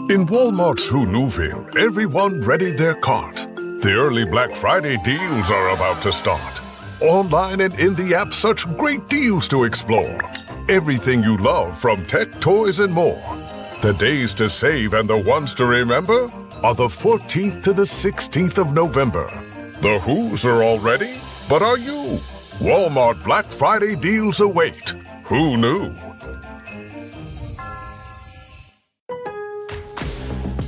In Walmart's Hoonuville, everyone readied their cart. The early Black Friday deals are about to start. Online and in the app, such great deals to explore. Everything you love from tech, toys, and more. The days to save and the ones to remember are the 14th to the 16th of November. The Who's are all ready, but are you? Walmart Black Friday deals await. Who knew?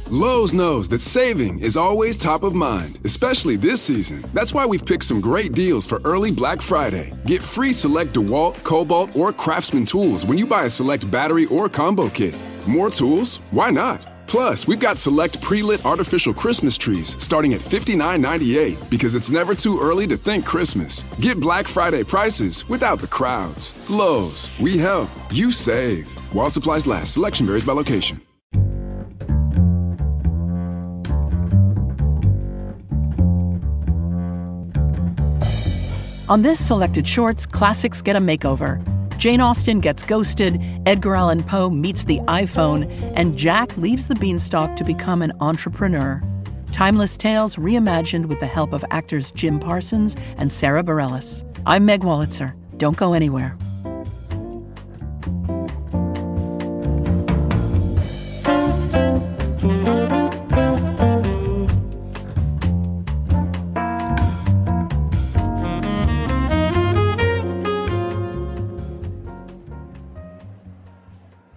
Lowe's knows that saving is always top of mind, especially this season. That's why we've picked some great deals for early Black Friday. Get free select DeWalt, Cobalt, or Craftsman tools when you buy a select battery or combo kit. More tools? Why not? Plus, we've got select pre-lit artificial Christmas trees starting at $59.98 because it's never too early to think Christmas. Get Black Friday prices without the crowds. Lowe's, we help, you save. While supplies last, selection varies by location. On this Selected Shorts, classics get a makeover. Jane Austen gets ghosted, Edgar Allan Poe meets the iPhone, and Jack leaves the beanstalk to become an entrepreneur. Timeless tales reimagined with the help of actors Jim Parsons and Sara Bareilles. I'm Meg Wolitzer. Don't go anywhere.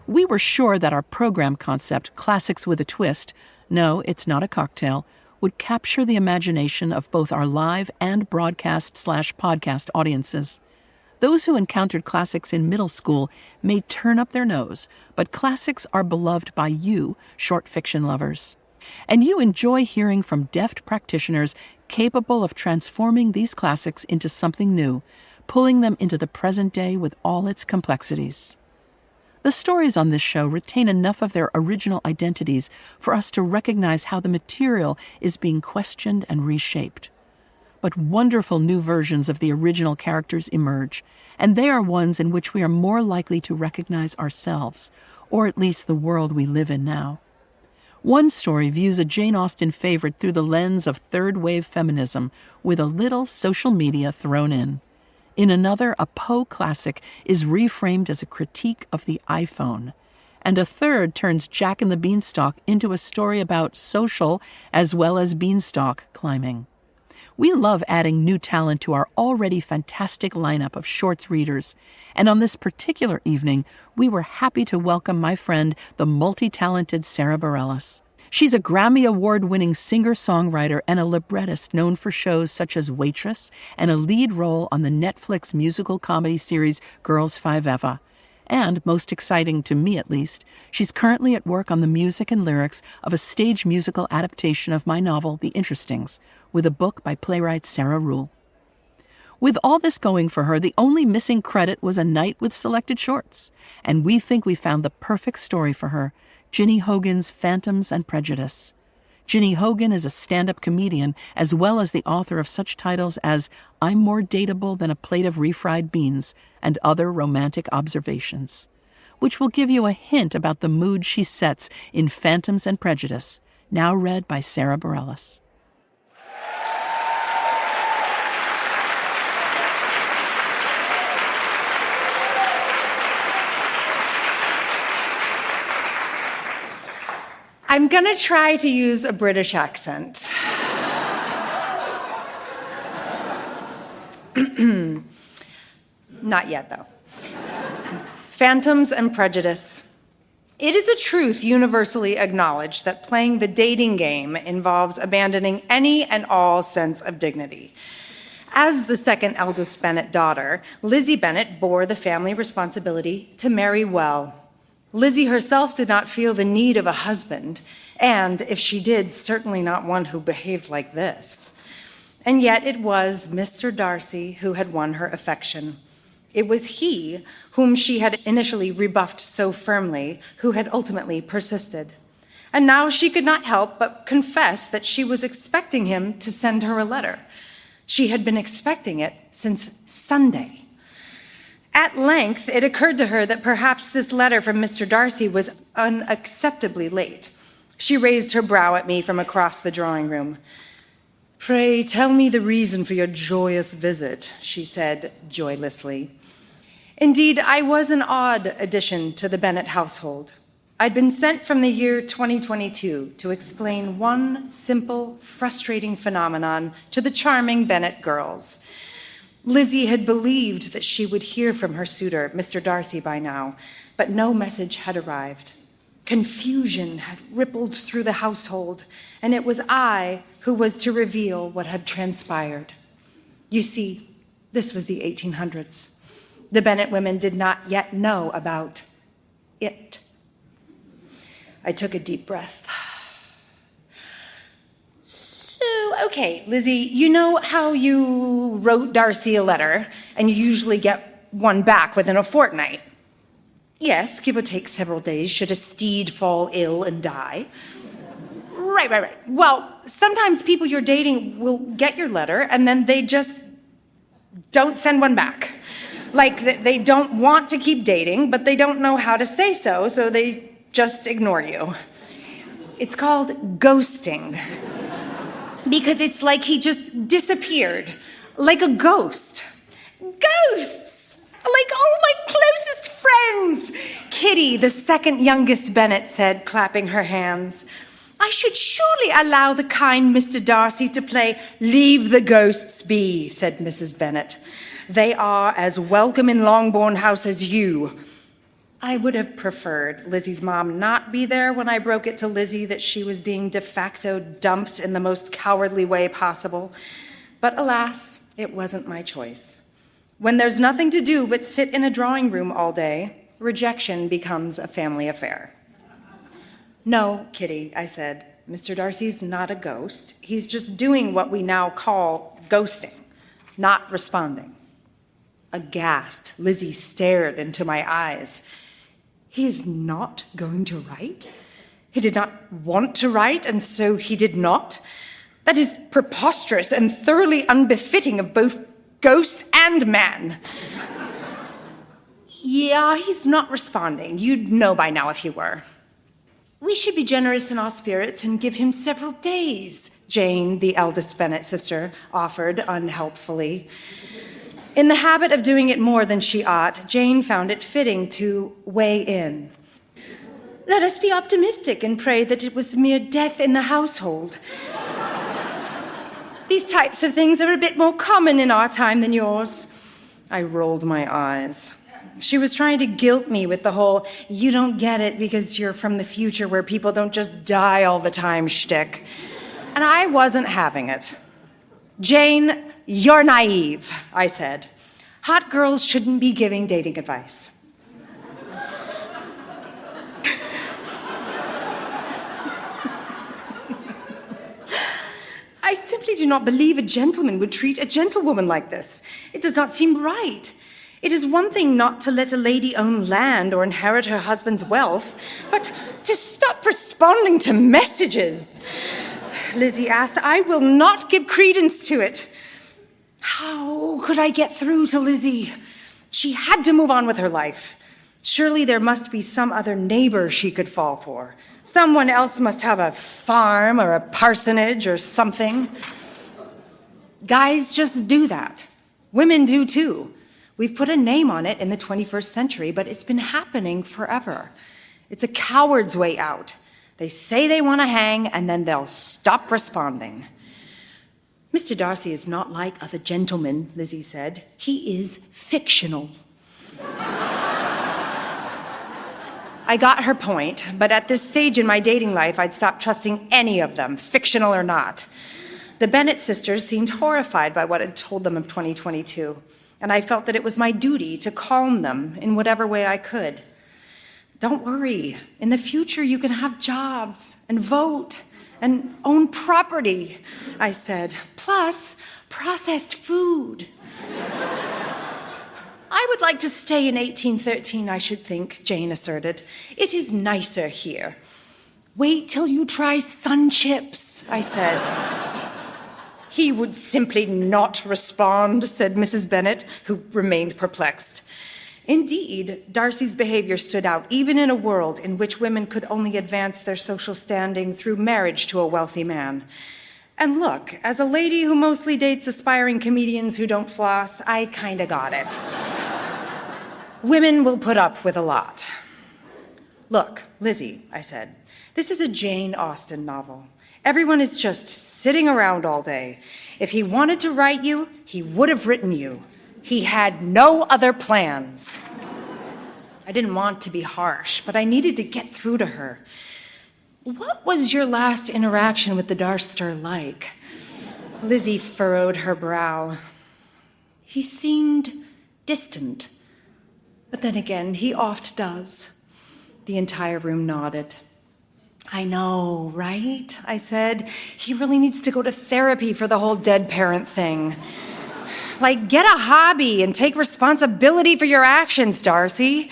We were sure that our program concept, Classics with a Twist, no, it's not a cocktail, would capture the imagination of both our live and broadcast/podcast audiences. Those who encountered classics in middle school may turn up their nose, but classics are beloved by you, short fiction lovers. And you enjoy hearing from deft practitioners capable of transforming these classics into something new, pulling them into the present day with all its complexities. The stories on this show retain enough of their original identities for us to recognize how the material is being questioned and reshaped. But wonderful new versions of the original characters emerge, and they are ones in which we are more likely to recognize ourselves, or at least the world we live in now. One story views a Jane Austen favorite through the lens of third-wave feminism, with a little social media thrown in. In another, a Poe classic is reframed as a critique of the iPhone. And a third turns Jack and the Beanstalk into a story about social as well as beanstalk climbing. We love adding new talent to our already fantastic lineup of shorts readers. And on this particular evening, we were happy to welcome my friend, the multi-talented Sara Bareilles. She's a Grammy Award-winning singer-songwriter and a librettist known for shows such as Waitress and a lead role on the Netflix musical comedy series Girls Five Eva. And, most exciting to me at least, she's currently at work on the music and lyrics of a stage musical adaptation of my novel, The Interestings, with a book by playwright Sarah Ruhl. With all this going for her, the only missing credit was a night with Selected Shorts, and we think we found the perfect story for her, Ginny Hogan's Phantoms and Prejudice. Ginny Hogan is a stand-up comedian as well as the author of such titles as I'm More Dateable Than a Plate of Refried Beans and Other Romantic Observations, which will give you a hint about the mood she sets in Phantoms and Prejudice, now read by Sara Bareilles. I'm going to try to use a British accent. Not yet, though. Phantoms and Prejudice. It is a truth universally acknowledged that playing the dating game involves abandoning any and all sense of dignity. As the second eldest Bennet daughter, Lizzie Bennet bore the family responsibility to marry well. Lizzie herself did not feel the need of a husband, and if she did, certainly not one who behaved like this. And yet it was Mr. Darcy who had won her affection. It was he whom she had initially rebuffed so firmly, who had ultimately persisted. And now she could not help but confess that she was expecting him to send her a letter. She had been expecting it since Sunday. At length, it occurred to her that perhaps this letter from Mr. Darcy was unacceptably late. She raised her brow at me from across the drawing room. "Pray tell me the reason for your joyous visit," she said joylessly. Indeed, I was an odd addition to the Bennet household. I'd been sent from the year 2022 to explain one simple, frustrating phenomenon to the charming Bennet girls. Lizzie had believed that she would hear from her suitor, Mr. Darcy, by now, but no message had arrived. Confusion had rippled through the household, and it was I who was to reveal what had transpired. You see, this was the 1800s. The Bennet women did not yet know about it. I took a deep breath. So, okay, Lizzie, you know how you wrote Darcy a letter and you usually get one back within a fortnight? Yes, give or take several days, should a steed fall ill and die. Right. Well, sometimes people you're dating will get your letter and then they just don't send one back. Like they don't want to keep dating, but they don't know how to say so they just ignore you. It's called ghosting. Because it's like he just disappeared, like a ghost. Ghosts! Like all my closest friends! Kitty, the second youngest Bennet, said, clapping her hands. I should surely allow the kind Mr. Darcy to play Leave the Ghosts Be, said Mrs. Bennet. They are as welcome in Longbourn House as you. I would have preferred Lizzie's mom not be there when I broke it to Lizzie that she was being de facto dumped in the most cowardly way possible. But alas, it wasn't my choice. When there's nothing to do but sit in a drawing room all day, rejection becomes a family affair. No, Kitty, I said, Mr. Darcy's not a ghost. He's just doing what we now call ghosting, not responding. Aghast, Lizzie stared into my eyes. He is not going to write? He did not want to write, and so he did not? That is preposterous and thoroughly unbefitting of both ghost and man. Yeah, he's not responding. You'd know by now if he were. We should be generous in our spirits and give him several days, Jane, the eldest Bennet sister, offered unhelpfully. In the habit of doing it more than she ought, Jane found it fitting to weigh in. Let us be optimistic and pray that it was mere death in the household. These types of things are a bit more common in our time than yours. I rolled my eyes. She was trying to guilt me with the whole, you don't get it because you're from the future where people don't just die all the time shtick. And I wasn't having it. Jane, you're naive, I said. Hot girls shouldn't be giving dating advice. I simply do not believe a gentleman would treat a gentlewoman like this. It does not seem right. It is one thing not to let a lady own land or inherit her husband's wealth, but to stop responding to messages. Lizzie asked, I will not give credence to it. How could I get through to Lizzie? She had to move on with her life. Surely there must be some other neighbor she could fall for. Someone else must have a farm or a parsonage or something. Guys just do that. Women do too. We've put a name on it in the 21st century, but it's been happening forever. It's a coward's way out. They say they want to hang, and then they'll stop responding. Mr. Darcy is not like other gentlemen, Lizzie said. He is fictional. I got her point, but at this stage in my dating life, I'd stopped trusting any of them, fictional or not. The Bennet sisters seemed horrified by what I'd told them of 2022, and I felt that it was my duty to calm them in whatever way I could. Don't worry. In the future, you can have jobs and vote and own property, I said. Plus, processed food. I would like to stay in 1813, I should think, Jane asserted. It is nicer here. Wait till you try sun chips, I said. He would simply not respond, said Mrs. Bennet, who remained perplexed. Indeed, Darcy's behavior stood out, even in a world in which women could only advance their social standing through marriage to a wealthy man. And look, as a lady who mostly dates aspiring comedians who don't floss, I kinda got it. Women will put up with a lot. Look, Lizzie, I said, this is a Jane Austen novel. Everyone is just sitting around all day. If he wanted to write you, he would have written you. He had no other plans. I didn't want to be harsh, but I needed to get through to her. What was your last interaction with the Darster like? Lizzie furrowed her brow. He seemed distant. But then again, he oft does. The entire room nodded. I know, right? I said. He really needs to go to therapy for the whole dead parent thing. Like, get a hobby and take responsibility for your actions, Darcy.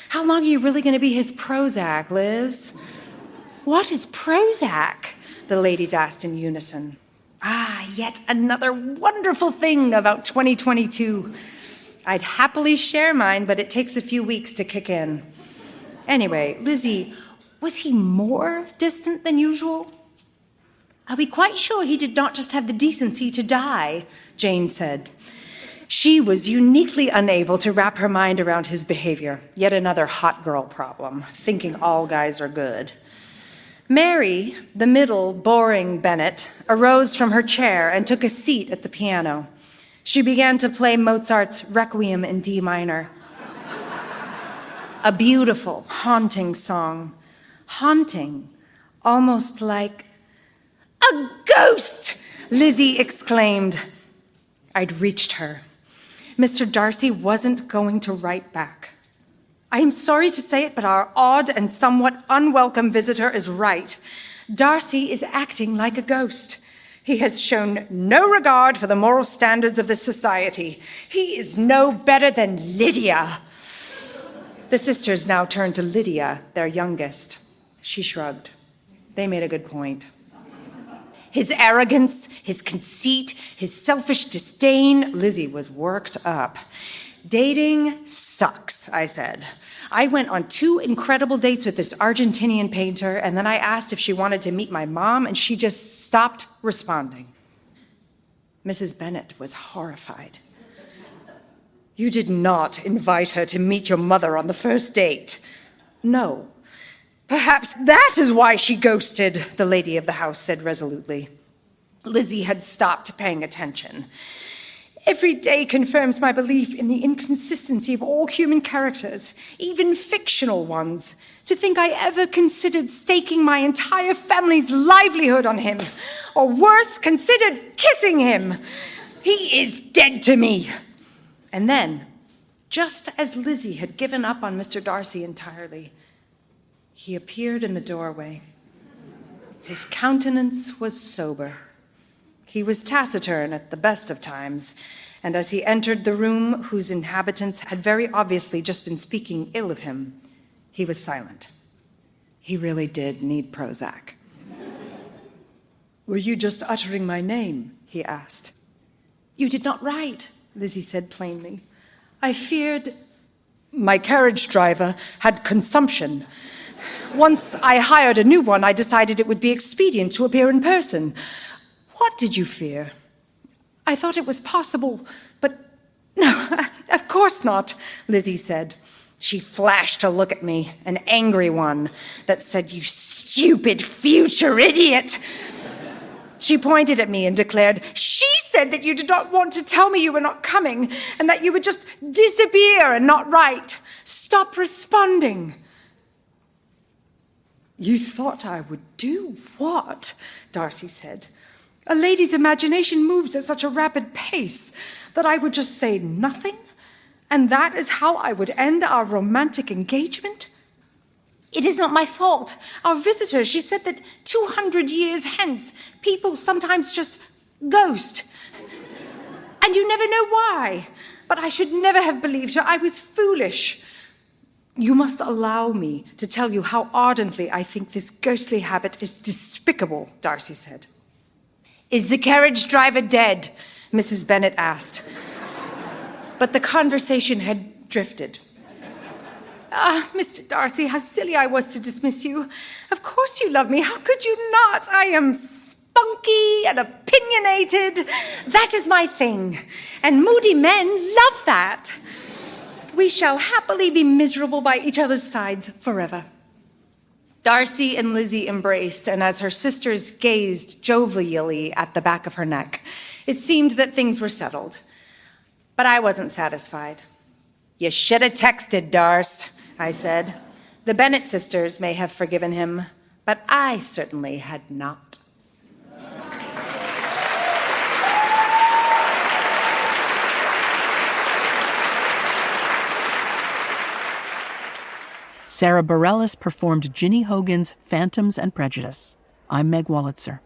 How long are you really going to be his Prozac, Liz? What is Prozac? The ladies asked in unison. Ah, yet another wonderful thing about 2022. I'd happily share mine, but it takes a few weeks to kick in. Anyway, Lizzie, was he more distant than usual? Are we quite sure he did not just have the decency to die? Jane said. She was uniquely unable to wrap her mind around his behavior. Yet another hot girl problem, thinking all guys are good. Mary, the middle, boring Bennet, arose from her chair and took a seat at the piano. She began to play Mozart's Requiem in D minor. A beautiful, haunting song. Haunting, almost like... A ghost! Lizzie exclaimed. I'd reached her. Mr. Darcy wasn't going to write back. I am sorry to say it, but our odd and somewhat unwelcome visitor is right. Darcy is acting like a ghost. He has shown no regard for the moral standards of this society. He is no better than Lydia. The sisters now turned to Lydia, their youngest. She shrugged. They made a good point. His arrogance, his conceit, his selfish disdain, Lizzie was worked up. Dating sucks, I said. I went on 2 incredible dates with this Argentinian painter, and then I asked if she wanted to meet my mom, and she just stopped responding. Mrs. Bennet was horrified. You did not invite her to meet your mother on the first date. No. Perhaps that is why she ghosted, the lady of the house said resolutely. Lizzie had stopped paying attention. Every day confirms my belief in the inconsistency of all human characters, even fictional ones. To think I ever considered staking my entire family's livelihood on him, or worse, considered kissing him. He is dead to me. And then, just as Lizzie had given up on Mr. Darcy entirely, he appeared in the doorway. His countenance was sober. He was taciturn at the best of times, and as he entered the room whose inhabitants had very obviously just been speaking ill of him, he was silent. He really did need Prozac. Were you just uttering my name? He asked. You did not write, Lizzie said plainly. I feared... My carriage driver had consumption. Once I hired a new one, I decided it would be expedient to appear in person. What did you fear? I thought it was possible, but no, of course not, Lizzie said. She flashed a look at me, an angry one, that said, you stupid future idiot. She pointed at me and declared, she said that you did not want to tell me you were not coming and that you would just disappear and not write. Stop responding. You thought I would do what? Darcy said. A lady's imagination moves at such a rapid pace that I would just say nothing, and that is how I would end our romantic engagement? It is not my fault. Our visitor, she said that 200 years hence, people sometimes just ghost. And you never know why. But I should never have believed her. I was foolish. You must allow me to tell you how ardently I think this ghostly habit is despicable, Darcy said. Is the carriage driver dead? Mrs. Bennet asked. But the conversation had drifted. Mr. Darcy, how silly I was to dismiss you. Of course you love me. How could you not? I am spunky and opinionated. That is my thing. And moody men love that. We shall happily be miserable by each other's sides forever. Darcy and Lizzie embraced, and as her sisters gazed jovially at the back of her neck, it seemed that things were settled. But I wasn't satisfied. You should have texted, Darce, I said. The Bennet sisters may have forgiven him, but I certainly had not. Sara Bareilles performed Ginny Hogan's Phantoms and Prejudice. I'm Meg Wolitzer.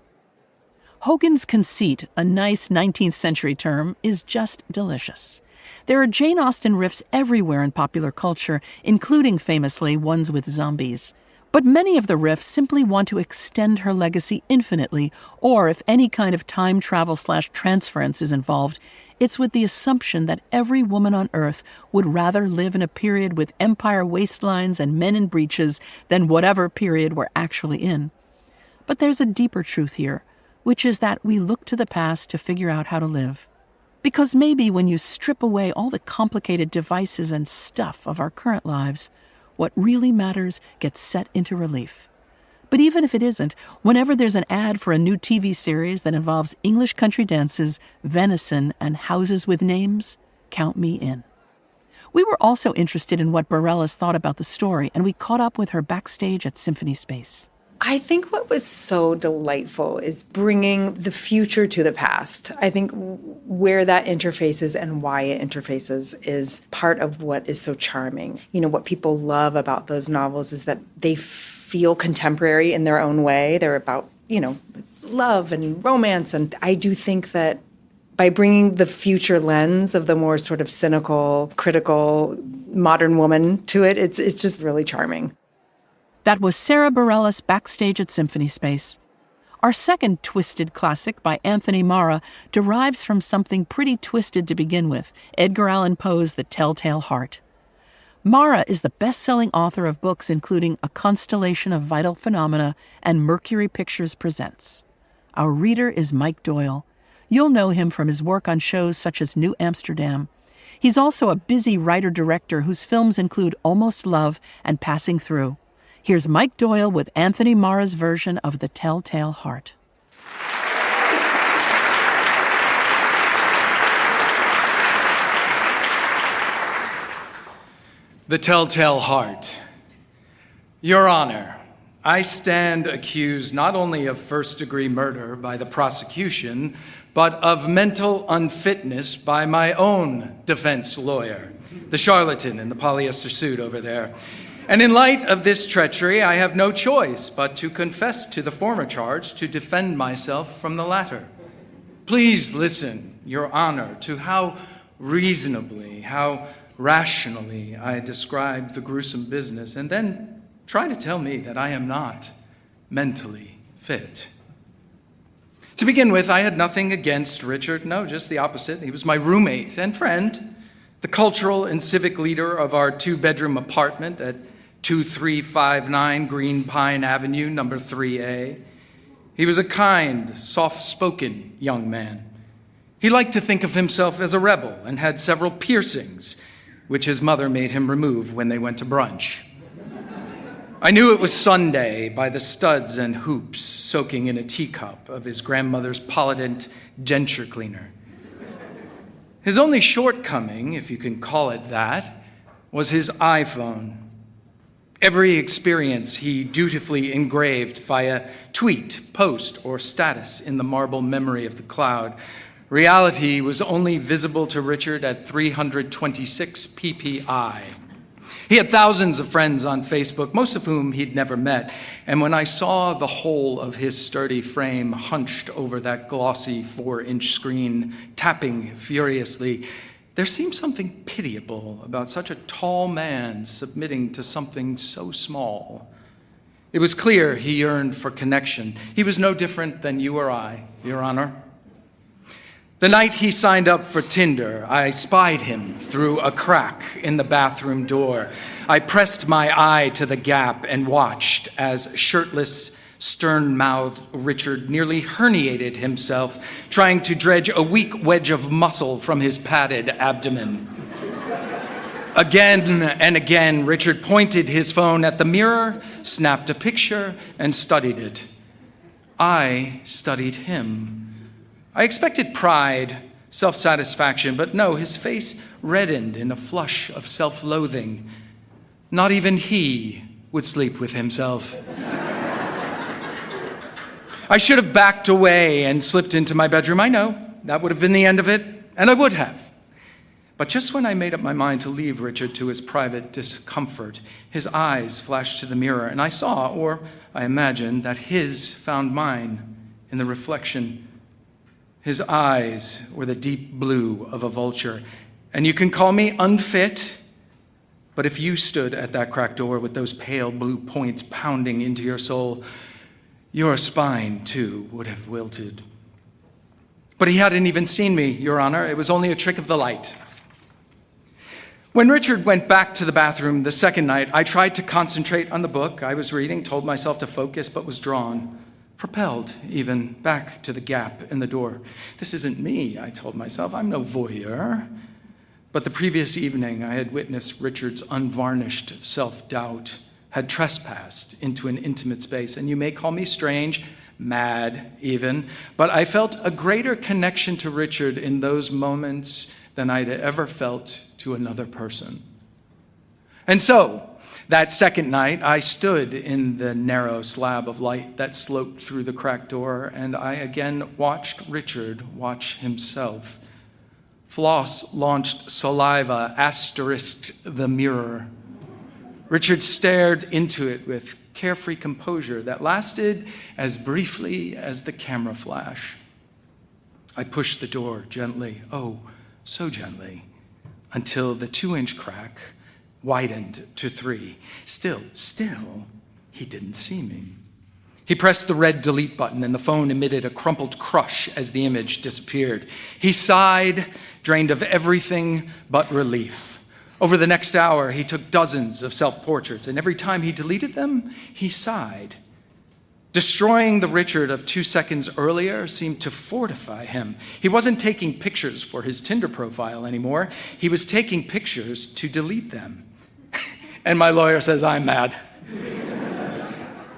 Hogan's conceit, a nice 19th century term, is just delicious. There are Jane Austen riffs everywhere in popular culture, including, famously, ones with zombies. But many of the riffs simply want to extend her legacy infinitely, or if any kind of time travel/transference is involved, it's with the assumption that every woman on earth would rather live in a period with empire waistlines and men in breeches than whatever period we're actually in. But there's a deeper truth here, which is that we look to the past to figure out how to live. Because maybe when you strip away all the complicated devices and stuff of our current lives, what really matters gets set into relief. But even if it isn't, whenever there's an ad for a new TV series that involves English country dances, venison, and houses with names, count me in. We were also interested in what Bareilles thought about the story, and we caught up with her backstage at Symphony Space. I think what was so delightful is bringing the future to the past. I think where that interfaces and why it interfaces is part of what is so charming. You know, what people love about those novels is that they feel contemporary in their own way. They're about, love and romance. And I do think that by bringing the future lens of the more sort of cynical, critical, modern woman to it, it's just really charming. That was Sara Bareilles backstage at Symphony Space. Our second twisted classic by Anthony Marra derives from something pretty twisted to begin with, Edgar Allan Poe's The Telltale Heart. Marra is the best-selling author of books including A Constellation of Vital Phenomena and Mercury Pictures Presents. Our reader is Mike Doyle. You'll know him from his work on shows such as New Amsterdam. He's also a busy writer-director whose films include Almost Love and Passing Through. Here's Mike Doyle with Anthony Marra's version of The Telltale Heart. The Telltale Heart. Your Honor, I stand accused not only of first-degree murder by the prosecution, but of mental unfitness by my own defense lawyer, the charlatan in the polyester suit over there. And in light of this treachery, I have no choice but to confess to the former charge to defend myself from the latter. Please listen, Your Honor, to how reasonably, how rationally I describe the gruesome business, and then try to tell me that I am not mentally fit. To begin with, I had nothing against Richard. No, just the opposite. He was my roommate and friend, the cultural and civic leader of our two-bedroom apartment at 2359 Green Pine Avenue, number 3A. He was a kind, soft-spoken young man. He liked to think of himself as a rebel and had several piercings, which his mother made him remove when they went to brunch. I knew it was Sunday by the studs and hoops soaking in a teacup of his grandmother's Polident denture cleaner. His only shortcoming, if you can call it that, was his iPhone. Every experience he dutifully engraved via tweet, post, or status in the marble memory of the cloud. Reality was only visible to Richard at 326 ppi. He had thousands of friends on Facebook, most of whom he'd never met, and when I saw the whole of his sturdy frame hunched over that glossy 4-inch screen, tapping furiously, there seemed something pitiable about such a tall man submitting to something so small. It was clear he yearned for connection. He was no different than you or I, Your Honor. The night he signed up for Tinder, I spied him through a crack in the bathroom door. I pressed my eye to the gap and watched as shirtless, stern-mouthed Richard nearly herniated himself, trying to dredge a weak wedge of muscle from his padded abdomen. Again and again, Richard pointed his phone at the mirror, snapped a picture, and studied it. I studied him. I expected pride, self-satisfaction, but no, his face reddened in a flush of self-loathing. Not even he would sleep with himself. I should have backed away and slipped into my bedroom. I know, that would have been the end of it, and I would have. But just when I made up my mind to leave Richard to his private discomfort, his eyes flashed to the mirror, and I saw, or I imagined, that his found mine in the reflection. His eyes were the deep blue of a vulture. And you can call me unfit, but if you stood at that cracked door with those pale blue points pounding into your soul, your spine, too, would have wilted. But he hadn't even seen me, Your Honor. It was only a trick of the light. When Richard went back to the bathroom the second night, I tried to concentrate on the book I was reading, told myself to focus, but was drawn, propelled even, back to the gap in the door. This isn't me, I told myself. I'm no voyeur. But the previous evening, I had witnessed Richard's unvarnished self-doubt had trespassed into an intimate space. And you may call me strange, mad even, but I felt a greater connection to Richard in those moments than I'd ever felt to another person. And so, that second night, I stood in the narrow slab of light that sloped through the cracked door, and I again watched Richard watch himself. Floss launched saliva, asterisked the mirror. Richard stared into it with carefree composure that lasted as briefly as the camera flash. I pushed the door gently, oh, so gently, until the 2-inch crack widened to 3. Still, he didn't see me. He pressed the red delete button and the phone emitted a crumpled crush as the image disappeared. He sighed, drained of everything but relief. Over the next hour, he took dozens of self-portraits, and every time he deleted them, he sighed. Destroying the Richard of 2 seconds earlier seemed to fortify him. He wasn't taking pictures for his Tinder profile anymore. He was taking pictures to delete them. And my lawyer says I'm mad.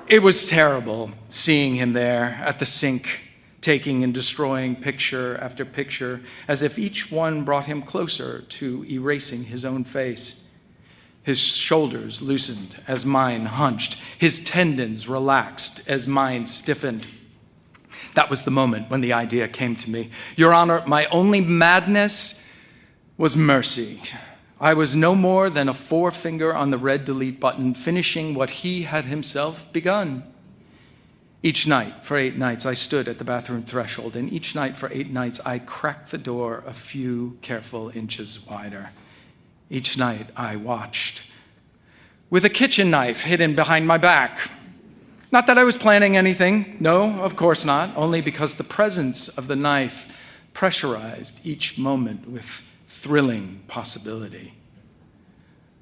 It was terrible seeing him there at the sink, taking and destroying picture after picture, as if each one brought him closer to erasing his own face. His shoulders loosened as mine hunched. His tendons relaxed as mine stiffened. That was the moment when the idea came to me. Your Honor, my only madness was mercy. I was no more than a forefinger on the red delete button, finishing what he had himself begun. Each night, for 8 nights, I stood at the bathroom threshold, and each night for 8 nights, I cracked the door a few careful inches wider. Each night, I watched, with a kitchen knife hidden behind my back. Not that I was planning anything. No, of course not, only because the presence of the knife pressurized each moment with thrilling possibility.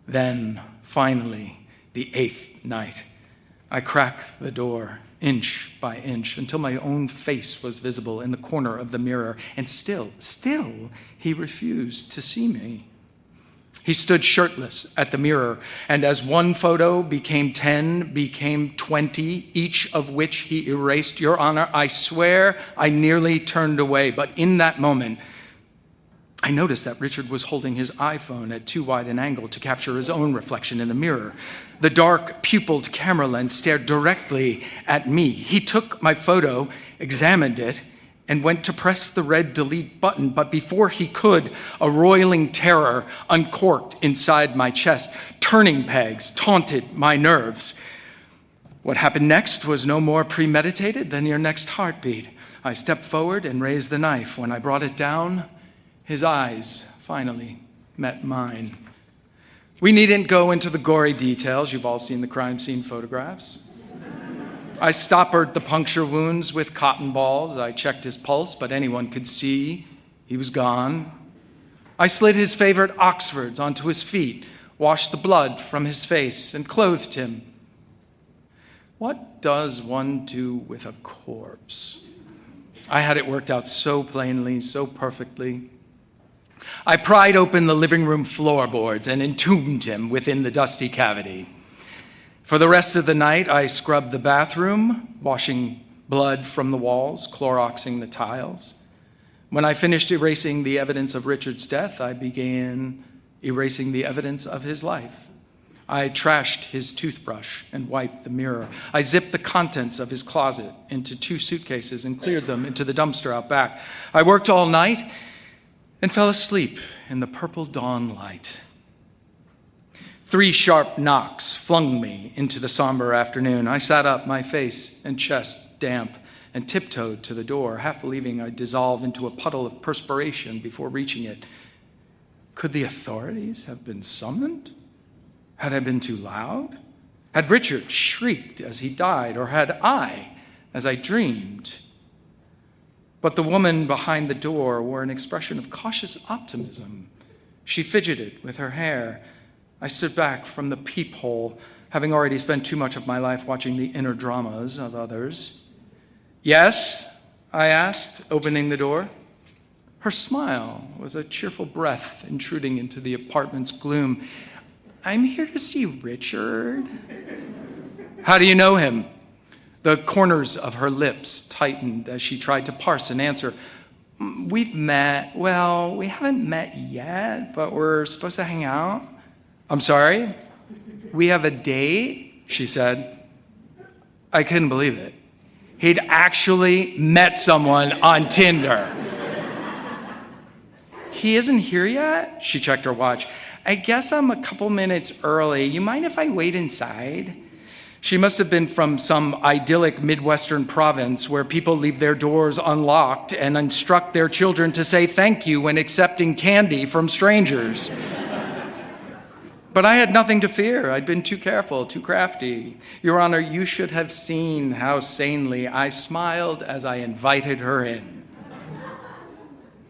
Then, finally, the 8th night, I cracked the door inch by inch until my own face was visible in the corner of the mirror, and still, he refused to see me. He stood shirtless at the mirror, and as one photo became 10, became 20, each of which he erased, Your Honor, I swear I nearly turned away, but in that moment, I noticed that Richard was holding his iPhone at too wide an angle to capture his own reflection in the mirror. The dark, pupilled camera lens stared directly at me. He took my photo, examined it, and went to press the red delete button, but before he could, a roiling terror uncorked inside my chest. Turning pegs taunted my nerves. What happened next was no more premeditated than your next heartbeat. I stepped forward and raised the knife. When I brought it down, his eyes finally met mine. We needn't go into the gory details. You've all seen the crime scene photographs. I stoppered the puncture wounds with cotton balls. I checked his pulse, but anyone could see He was gone. I slid his favorite Oxfords onto his feet, washed the blood from his face, and clothed him. What does one do with a corpse? I had it worked out so plainly, so perfectly. I pried open the living room floorboards and entombed him within the dusty cavity. For the rest of the night, I scrubbed the bathroom, washing blood from the walls, Cloroxing the tiles. When I finished erasing the evidence of Richard's death, I began erasing the evidence of his life. I trashed his toothbrush and wiped the mirror. I zipped the contents of his closet into 2 suitcases and cleared them into the dumpster out back. I worked all night and fell asleep in the purple dawn light. 3 sharp knocks flung me into the somber afternoon. I sat up, my face and chest damp, and tiptoed to the door, half believing I'd dissolve into a puddle of perspiration before reaching it. Could the authorities have been summoned? Had I been too loud? Had Richard shrieked as he died, or had I, as I dreamed? But the woman behind the door wore an expression of cautious optimism. She fidgeted with her hair. I stood back from the peephole, having already spent too much of my life watching the inner dramas of others. "Yes?" I asked, opening the door. Her smile was a cheerful breath intruding into the apartment's gloom. "I'm here to see Richard." "How do you know him?" The corners of her lips tightened as she tried to parse an answer. "We've met. Well, we haven't met yet, but we're supposed to hang out." "I'm sorry?" "We have a date," she said. I couldn't believe it. He'd actually met someone on Tinder. "He isn't here yet?" She checked her watch. "I guess I'm a couple minutes early. You mind if I wait inside?" She must have been from some idyllic Midwestern province where people leave their doors unlocked and instruct their children to say thank you when accepting candy from strangers. But I had nothing to fear. I'd been too careful, too crafty. Your Honor, you should have seen how sanely I smiled as I invited her in.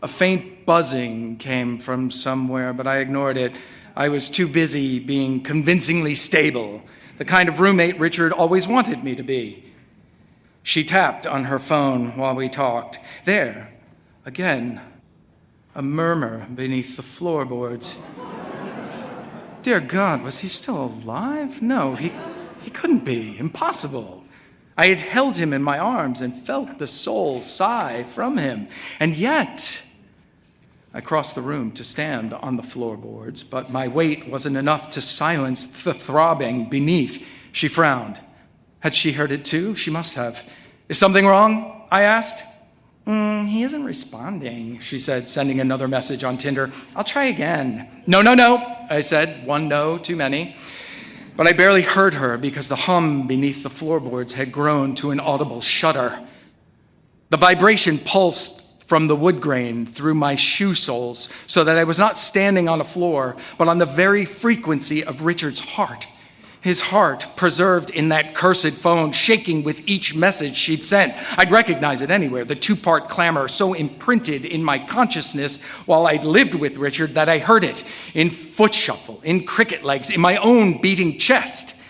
A faint buzzing came from somewhere, but I ignored it. I was too busy being convincingly stable, the kind of roommate Richard always wanted me to be. She tapped on her phone while we talked. There, again, a murmur beneath the floorboards. Dear God, was he still alive? No, he couldn't be. Impossible. I had held him in my arms and felt the soul sigh from him. And yet, I crossed the room to stand on the floorboards, but my weight wasn't enough to silence the throbbing beneath. She frowned. Had she heard it too? She must have. "Is something wrong?" I asked. He isn't responding," she said, sending another message on Tinder. "I'll try again." No, I said. One no too many. But I barely heard her because the hum beneath the floorboards had grown to an audible shudder. The vibration pulsed from the wood grain through my shoe soles so that I was not standing on a floor, but on the very frequency of Richard's heart. His heart preserved in that cursed phone, shaking with each message she'd sent. I'd recognize it anywhere, the 2-part clamor so imprinted in my consciousness while I'd lived with Richard that I heard it in foot shuffle, in cricket legs, in my own beating chest.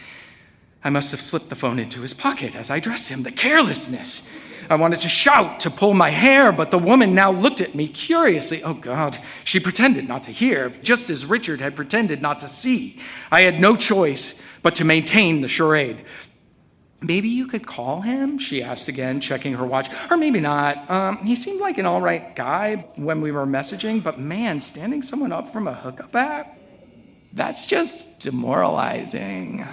I must have slipped the phone into his pocket as I dressed him. The carelessness! I wanted to shout, to pull my hair, but the woman now looked at me curiously. Oh, God. She pretended not to hear, just as Richard had pretended not to see. I had no choice but to maintain the charade. "Maybe you could call him?" she asked again, checking her watch. "Or maybe not. He seemed like an all right guy when we were messaging, but man, standing someone up from a hookup app? That's just demoralizing."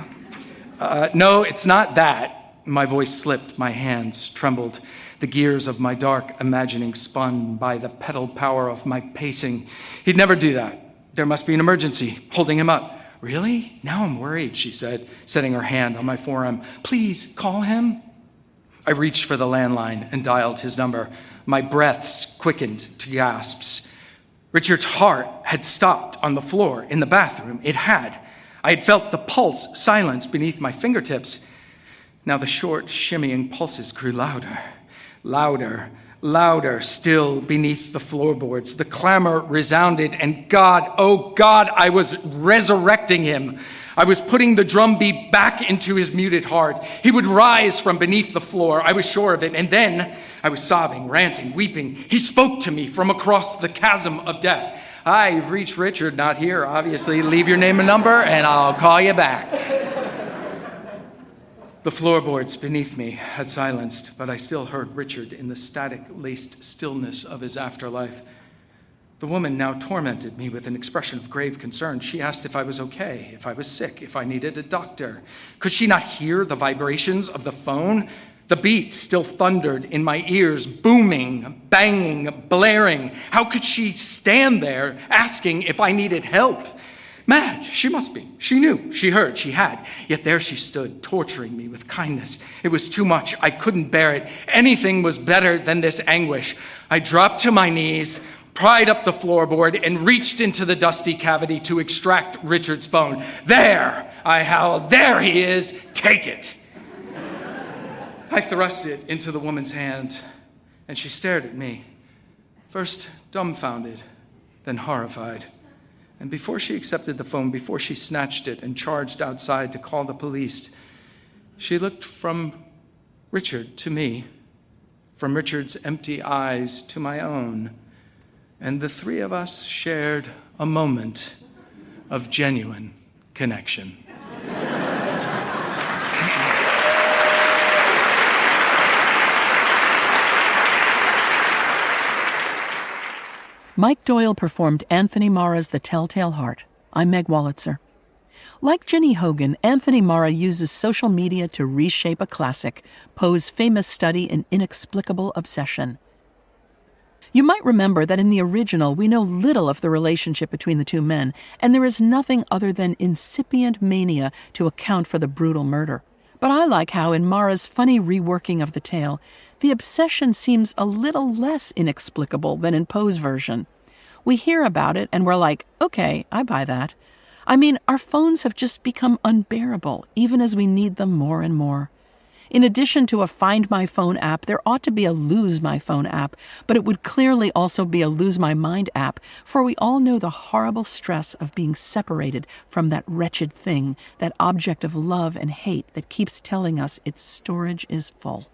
No, it's not that." My voice slipped, my hands trembled. The gears of my dark imagining spun by the pedal power of my pacing. He'd never do that. There must be an emergency, holding him up. "Really? Now I'm worried," she said, setting her hand on my forearm. "Please, call him." I reached for the landline and dialed his number. My breaths quickened to gasps. Richard's heart had stopped on the floor in the bathroom. It had. I had felt the pulse silence beneath my fingertips. Now the short, shimmying pulses grew louder, louder. Louder still beneath the floorboards. The clamor resounded, and God, oh God, I was resurrecting him. I was putting the drumbeat back into his muted heart. He would rise from beneath the floor. I was sure of it. And then I was sobbing, ranting, weeping. He spoke to me from across the chasm of death. Hi, you've reached Richard, not here, obviously. Leave your name and number, and I'll call you back. The floorboards beneath me had silenced, but I still heard Richard in the static-laced stillness of his afterlife. The woman now tormented me with an expression of grave concern. She asked if I was okay, if I was sick, if I needed a doctor. Could she not hear the vibrations of the phone? The beat still thundered in my ears, booming, banging, blaring. How could she stand there asking if I needed help? Mad, she must be. She knew, she heard, she had. Yet there she stood, torturing me with kindness. It was too much. I couldn't bear it. Anything was better than this anguish. I dropped to my knees, pried up the floorboard, and reached into the dusty cavity to extract Richard's phone. There, I howled, there he is, take it. I thrust it into the woman's hand, and she stared at me, first dumbfounded, then horrified. And before she accepted the phone, before she snatched it and charged outside to call the police, she looked from Richard to me, from Richard's empty eyes to my own, and the three of us shared a moment of genuine connection. Mike Doyle performed Anthony Marra's The Telltale Heart. I'm Meg Wolitzer. Like Ginny Hogan, Anthony Marra uses social media to reshape a classic, Poe's famous study in inexplicable obsession. You might remember that in the original, we know little of the relationship between the two men, and there is nothing other than incipient mania to account for the brutal murder. But I like how, in Marra's funny reworking of the tale, the obsession seems a little less inexplicable than in Poe's version. We hear about it and we're like, okay, I buy that. I mean, our phones have just become unbearable, even as we need them more and more. In addition to a Find My Phone app, there ought to be a Lose My Phone app, but it would clearly also be a Lose My Mind app, for we all know the horrible stress of being separated from that wretched thing, that object of love and hate that keeps telling us its storage is full.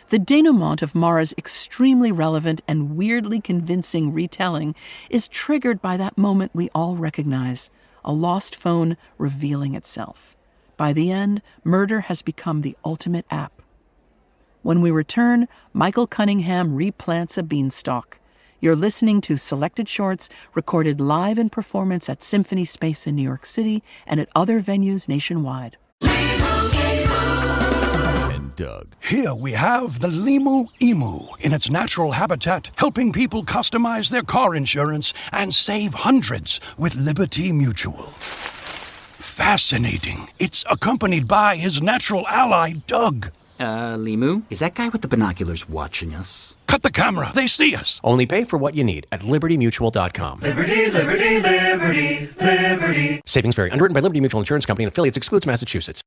The denouement of Marra's extremely relevant and weirdly convincing retelling is triggered by that moment we all recognize, a lost phone revealing itself. By the end, murder has become the ultimate app. When we return, Michael Cunningham replants a beanstalk. You're listening to selected shorts recorded live in performance at Symphony Space in New York City and at other venues nationwide. Doug. Here we have the Limu Emu in its natural habitat, helping people customize their car insurance and save hundreds with Liberty Mutual. Fascinating. It's accompanied by his natural ally, Doug. Limu? Is that guy with the binoculars watching us? Cut the camera. They see us. Only pay for what you need at libertymutual.com. Liberty, liberty, liberty, liberty. Savings vary. Underwritten by Liberty Mutual Insurance Company and affiliates. Excludes Massachusetts.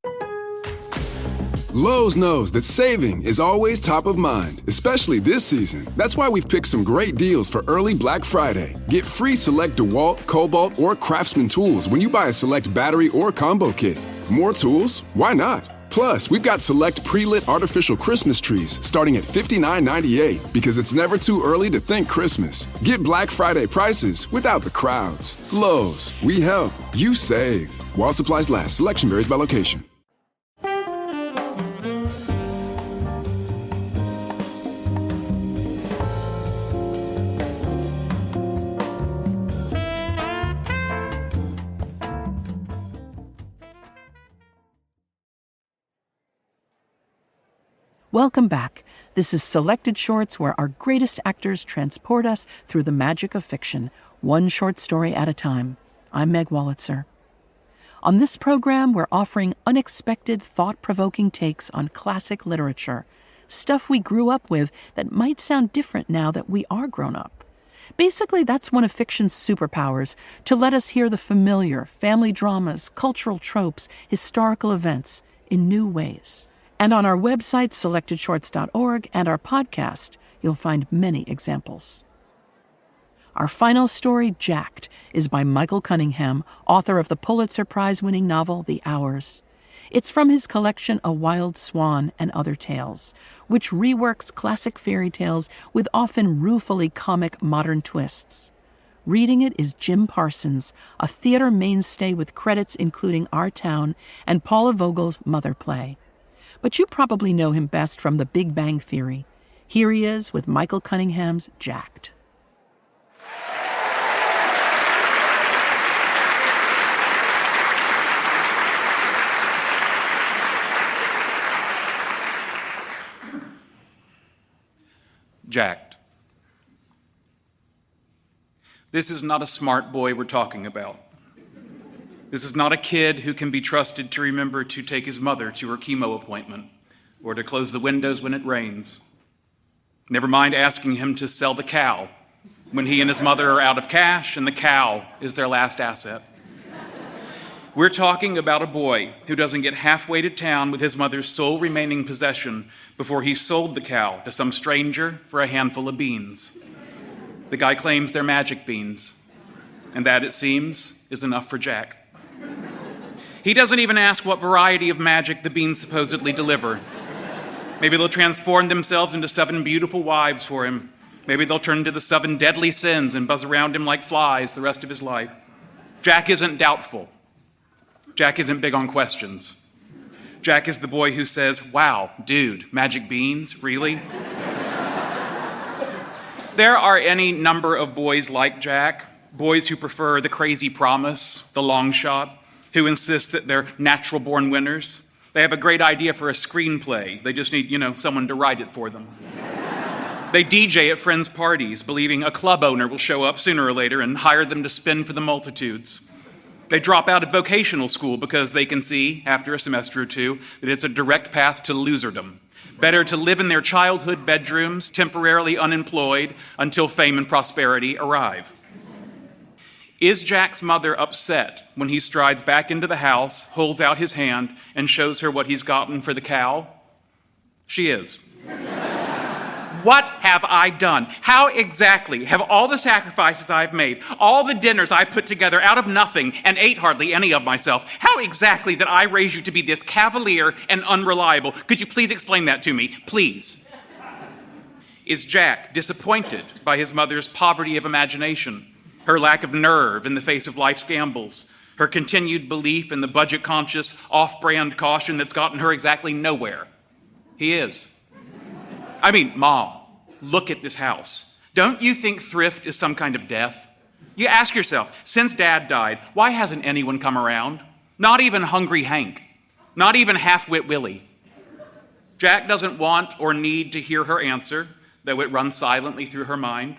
Lowe's knows that saving is always top of mind, especially this season. That's why we've picked some great deals for early Black Friday. Get free select DeWalt, Cobalt, or Craftsman tools when you buy a select battery or combo kit. More tools? Why not? Plus, we've got select pre-lit artificial Christmas trees starting at $59.98 because it's never too early to think Christmas. Get Black Friday prices without the crowds. Lowe's, we help, you save. While supplies last, selection varies by location. Welcome back. This is Selected Shorts, where our greatest actors transport us through the magic of fiction, one short story at a time. I'm Meg Wolitzer. On this program, we're offering unexpected, thought-provoking takes on classic literature, stuff we grew up with that might sound different now that we are grown up. Basically, that's one of fiction's superpowers, to let us hear the familiar family dramas, cultural tropes, historical events in new ways. And on our website, selectedshorts.org, and our podcast, you'll find many examples. Our final story, Jacked, is by Michael Cunningham, author of the Pulitzer Prize-winning novel The Hours. It's from his collection A Wild Swan and Other Tales, which reworks classic fairy tales with often ruefully comic modern twists. Reading it is Jim Parsons, a theater mainstay with credits including Our Town and Paula Vogel's Mother play. But you probably know him best from The Big Bang Theory. Here he is with Michael Cunningham's Jacked. Jacked. This is not a smart boy we're talking about. This is not a kid who can be trusted to remember to take his mother to her chemo appointment or to close the windows when it rains. Never mind asking him to sell the cow when he and his mother are out of cash and the cow is their last asset. We're talking about a boy who doesn't get halfway to town with his mother's sole remaining possession before he sold the cow to some stranger for a handful of beans. The guy claims they're magic beans, and that, it seems, is enough for Jack. He doesn't even ask what variety of magic the beans supposedly deliver. Maybe they'll transform themselves into 7 beautiful wives for him. Maybe they'll turn into the 7 deadly sins and buzz around him like flies the rest of his life. Jack isn't doubtful. Jack isn't big on questions. Jack is the boy who says, "Wow, dude, magic beans, really?" There are any number of boys like Jack, boys who prefer the crazy promise, the long shot, who insist that they're natural-born winners. They have a great idea for a screenplay. They just need, someone to write it for them. They DJ at friends' parties, believing a club owner will show up sooner or later and hire them to spin for the multitudes. They drop out of vocational school because they can see, after a semester or two, that it's a direct path to loserdom. Better to live in their childhood bedrooms, temporarily unemployed, until fame and prosperity arrive. Is Jack's mother upset when he strides back into the house, holds out his hand, and shows her what he's gotten for the cow? She is. What have I done? How exactly have all the sacrifices I've made, all the dinners I put together out of nothing and ate hardly any of myself, how exactly did I raise you to be this cavalier and unreliable? Could you please explain that to me? Please. Is Jack disappointed by his mother's poverty of imagination, her lack of nerve in the face of life's gambles, her continued belief in the budget-conscious, off-brand caution that's gotten her exactly nowhere? He is. I mean, Mom, look at this house. Don't you think thrift is some kind of death? You ask yourself, since Dad died, why hasn't anyone come around? Not even Hungry Hank. Not even Half-Wit Willie. Jack doesn't want or need to hear her answer, though it runs silently through her mind.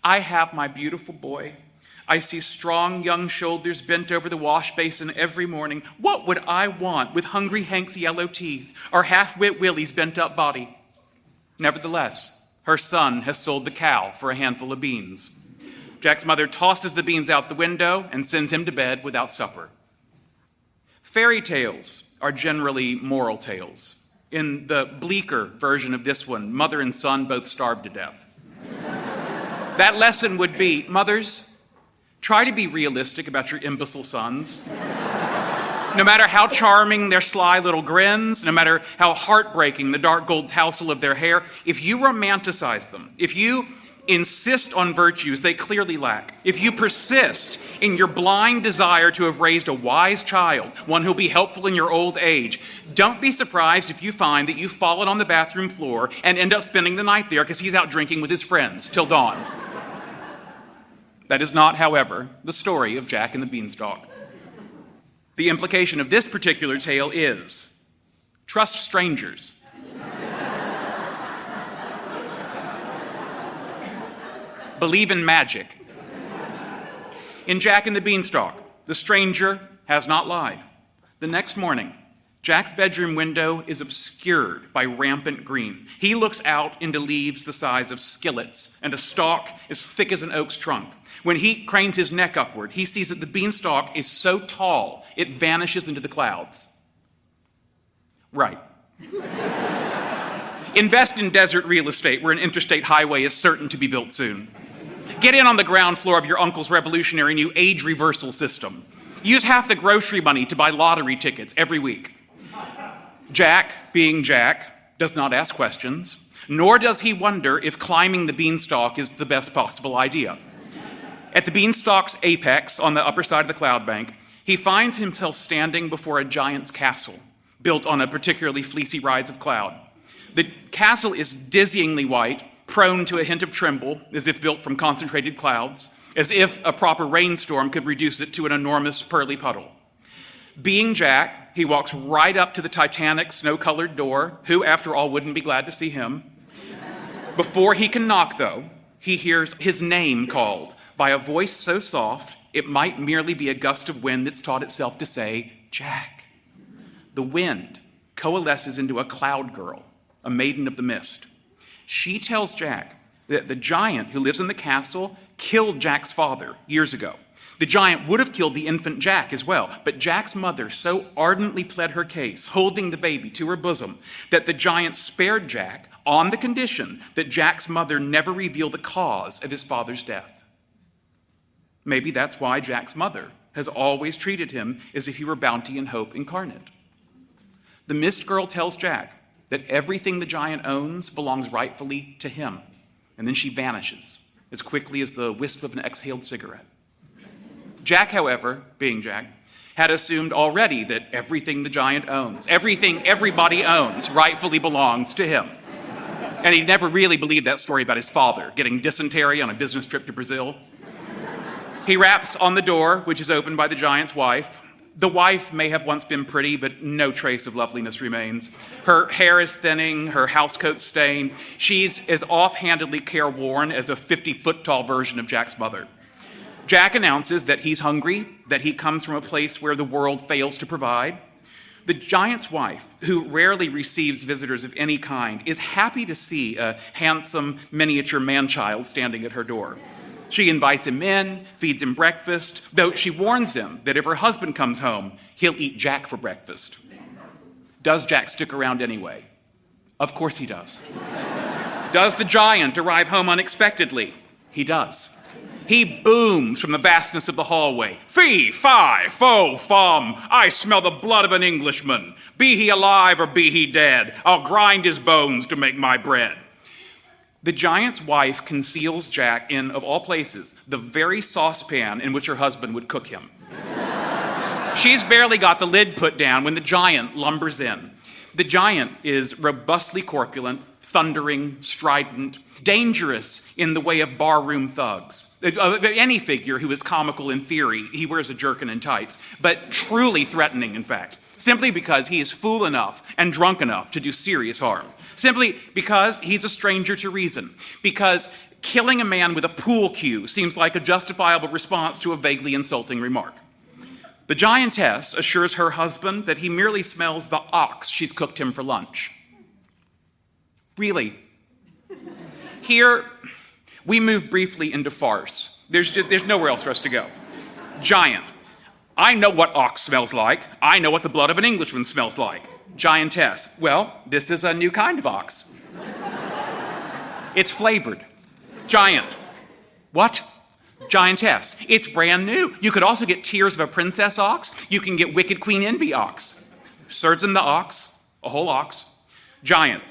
I have my beautiful boy. I see strong young shoulders bent over the wash basin every morning. What would I want with Hungry Hank's yellow teeth or Half-Wit Willie's bent-up body? Nevertheless, her son has sold the cow for a handful of beans. Jack's mother tosses the beans out the window and sends him to bed without supper. Fairy tales are generally moral tales. In the bleaker version of this one, mother and son both starve to death. That lesson would be, mothers, try to be realistic about your imbecile sons. No matter how charming their sly little grins, no matter how heartbreaking the dark gold tousle of their hair, if you romanticize them, if you insist on virtues they clearly lack, if you persist in your blind desire to have raised a wise child, one who'll be helpful in your old age, don't be surprised if you find that you've fallen on the bathroom floor and end up spending the night there because he's out drinking with his friends till dawn. That is not, however, the story of Jack and the Beanstalk. The implication of this particular tale is, trust strangers. Believe in magic. In Jack and the Beanstalk, the stranger has not lied. The next morning, Jack's bedroom window is obscured by rampant green. He looks out into leaves the size of skillets and a stalk as thick as an oak's trunk. When he cranes his neck upward, he sees that the beanstalk is so tall, it vanishes into the clouds. Right. Invest in desert real estate where an interstate highway is certain to be built soon. Get in on the ground floor of your uncle's revolutionary new age reversal system. Use half the grocery money to buy lottery tickets every week. Jack, being Jack, does not ask questions, nor does he wonder if climbing the beanstalk is the best possible idea. At the beanstalk's apex on the upper side of the cloud bank, he finds himself standing before a giant's castle, built on a particularly fleecy rise of cloud. The castle is dizzyingly white, prone to a hint of tremble, as if built from concentrated clouds, as if a proper rainstorm could reduce it to an enormous pearly puddle. Being Jack, he walks right up to the titanic snow-colored door, who, after all, wouldn't be glad to see him. Before he can knock, though, he hears his name called by a voice so soft it might merely be a gust of wind that's taught itself to say, Jack. The wind coalesces into a cloud girl, a maiden of the mist. She tells Jack that the giant who lives in the castle killed Jack's father years ago. The giant would have killed the infant Jack as well, but Jack's mother so ardently pled her case, holding the baby to her bosom, that the giant spared Jack on the condition that Jack's mother never reveal the cause of his father's death. Maybe that's why Jack's mother has always treated him as if he were bounty and hope incarnate. The Mist Girl tells Jack that everything the giant owns belongs rightfully to him, and then she vanishes as quickly as the wisp of an exhaled cigarette. Jack, however, being Jack, had assumed already that everything the giant owns, everything everybody owns, rightfully belongs to him. And he never really believed that story about his father getting dysentery on a business trip to Brazil. He raps on the door, which is opened by the giant's wife. The wife may have once been pretty, but no trace of loveliness remains. Her hair is thinning, her housecoat stained. She's as offhandedly careworn as a 50-foot-tall version of Jack's mother. Jack announces that he's hungry, that he comes from a place where the world fails to provide. The giant's wife, who rarely receives visitors of any kind, is happy to see a handsome miniature man-child standing at her door. She invites him in, feeds him breakfast, though she warns him that if her husband comes home, he'll eat Jack for breakfast. Does Jack stick around anyway? Of course he does. Does the giant arrive home unexpectedly? He does. He booms from the vastness of the hallway. Fee, fi, fo, fum, I smell the blood of an Englishman. Be he alive or be he dead, I'll grind his bones to make my bread. The giant's wife conceals Jack in, of all places, the very saucepan in which her husband would cook him. She's barely got the lid put down when the giant lumbers in. The giant is robustly corpulent, thundering, strident, dangerous in the way of barroom thugs. Any figure who is comical in theory, he wears a jerkin and tights, but truly threatening, in fact, simply because he is fool enough and drunk enough to do serious harm. Simply because he's a stranger to reason. Because killing a man with a pool cue seems like a justifiable response to a vaguely insulting remark. The giantess assures her husband that he merely smells the ox she's cooked him for lunch. Really? Here, we move briefly into farce. There's nowhere else for us to go. Giant. I know what ox smells like. I know what the blood of an Englishman smells like. Giantess. Well, this is a new kind of ox. It's flavored. Giant. What? Giantess. It's brand new. You could also get Tears of a Princess ox. You can get Wicked Queen Envy ox. Surgeon the ox. A whole ox. Giant.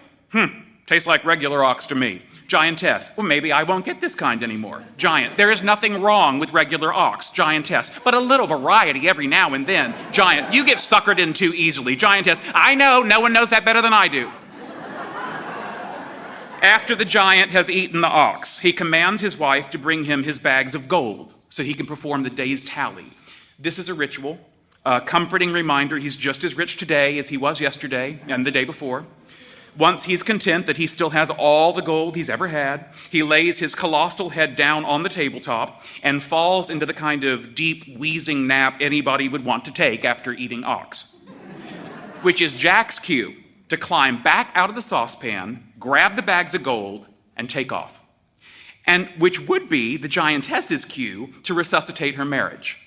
Tastes like regular ox to me. Giantess. Well, maybe I won't get this kind anymore. Giant. There is nothing wrong with regular ox. Giantess. But a little variety every now and then. Giant. You get suckered in too easily. Giantess. I know. No one knows that better than I do. After the giant has eaten the ox, he commands his wife to bring him his bags of gold so he can perform the day's tally. This is a ritual, a comforting reminder he's just as rich today as he was yesterday and the day before. Once he's content that he still has all the gold he's ever had, he lays his colossal head down on the tabletop and falls into the kind of deep, wheezing nap anybody would want to take after eating ox, which is Jack's cue to climb back out of the saucepan, grab the bags of gold, and take off, and which would be the giantess's cue to resuscitate her marriage.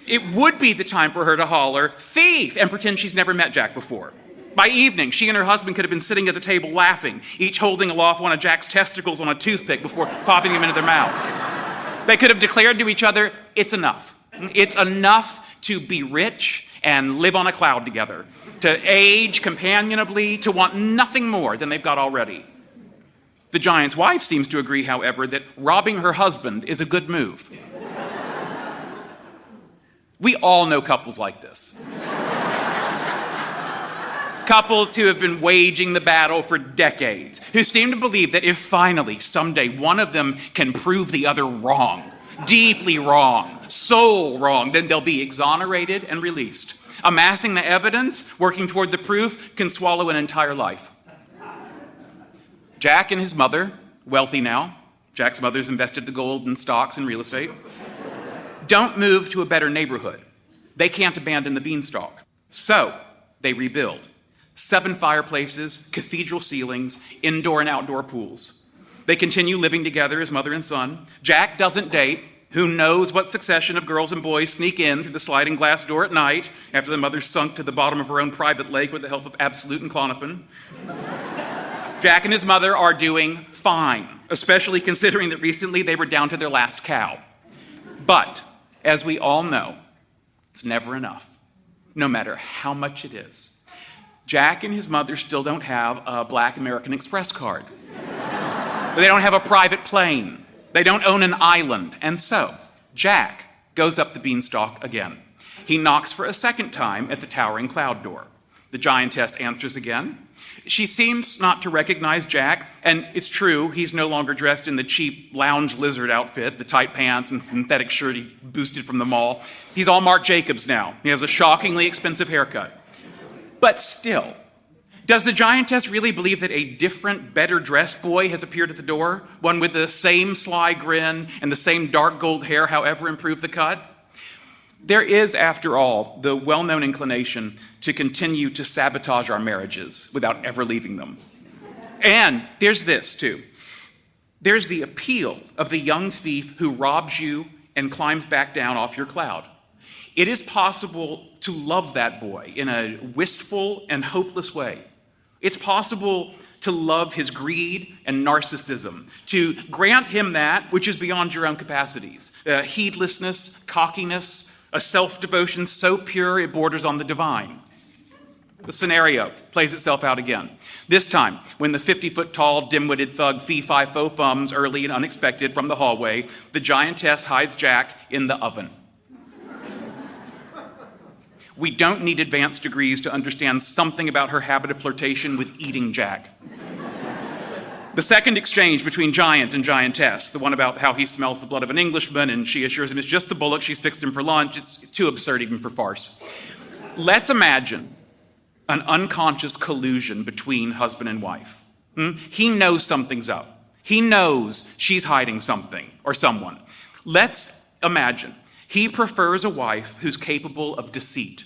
It would be the time for her to holler, thief, and pretend she's never met Jack before. By evening, she and her husband could have been sitting at the table laughing, each holding aloft one of Jack's testicles on a toothpick before popping them into their mouths. They could have declared to each other, it's enough. It's enough to be rich and live on a cloud together, to age companionably, to want nothing more than they've got already. The giant's wife seems to agree, however, that robbing her husband is a good move. We all know couples like this. Couples who have been waging the battle for decades, who seem to believe that if finally, someday, one of them can prove the other wrong, deeply wrong, so wrong, then they'll be exonerated and released. Amassing the evidence, working toward the proof, can swallow an entire life. Jack and his mother, wealthy now, Jack's mother's invested the gold in stocks and real estate, don't move to a better neighborhood. They can't abandon the beanstalk. So they rebuild. 7 fireplaces, cathedral ceilings, indoor and outdoor pools. They continue living together as mother and son. Jack doesn't date. Who knows what succession of girls and boys sneak in through the sliding glass door at night after the mother's sunk to the bottom of her own private lake with the help of Absolute and Klonopin. Jack and his mother are doing fine, especially considering that recently they were down to their last cow. But, as we all know, it's never enough, no matter how much it is. Jack and his mother still don't have a Black American Express card. They don't have a private plane. They don't own an island. And so, Jack goes up the beanstalk again. He knocks for a second time at the towering cloud door. The giantess answers again. She seems not to recognize Jack, and it's true, he's no longer dressed in the cheap lounge lizard outfit, the tight pants and synthetic shirt he boosted from the mall. He's all Marc Jacobs now. He has a shockingly expensive haircut. But still, does the giantess really believe that a different, better-dressed boy has appeared at the door? One with the same sly grin and the same dark gold hair, however improved the cut? There is, after all, the well-known inclination to continue to sabotage our marriages without ever leaving them. And there's this, too. There's the appeal of the young thief who robs you and climbs back down off your cloud. It is possible to love that boy in a wistful and hopeless way. It's possible to love his greed and narcissism, to grant him that which is beyond your own capacities, heedlessness, cockiness, a self-devotion so pure it borders on the divine. The scenario plays itself out again. This time, when the 50-foot-tall, dim-witted thug fee-fi-fo-fums early and unexpected from the hallway, the giantess hides Jack in the oven. We don't need advanced degrees to understand something about her habit of flirtation with eating Jack. The second exchange between giant and giantess, the one about how he smells the blood of an Englishman and she assures him it's just the bullock she's fixed him for lunch, it's too absurd even for farce. Let's imagine an unconscious collusion between husband and wife. He knows something's up. He knows she's hiding something or someone. Let's imagine he prefers a wife who's capable of deceit,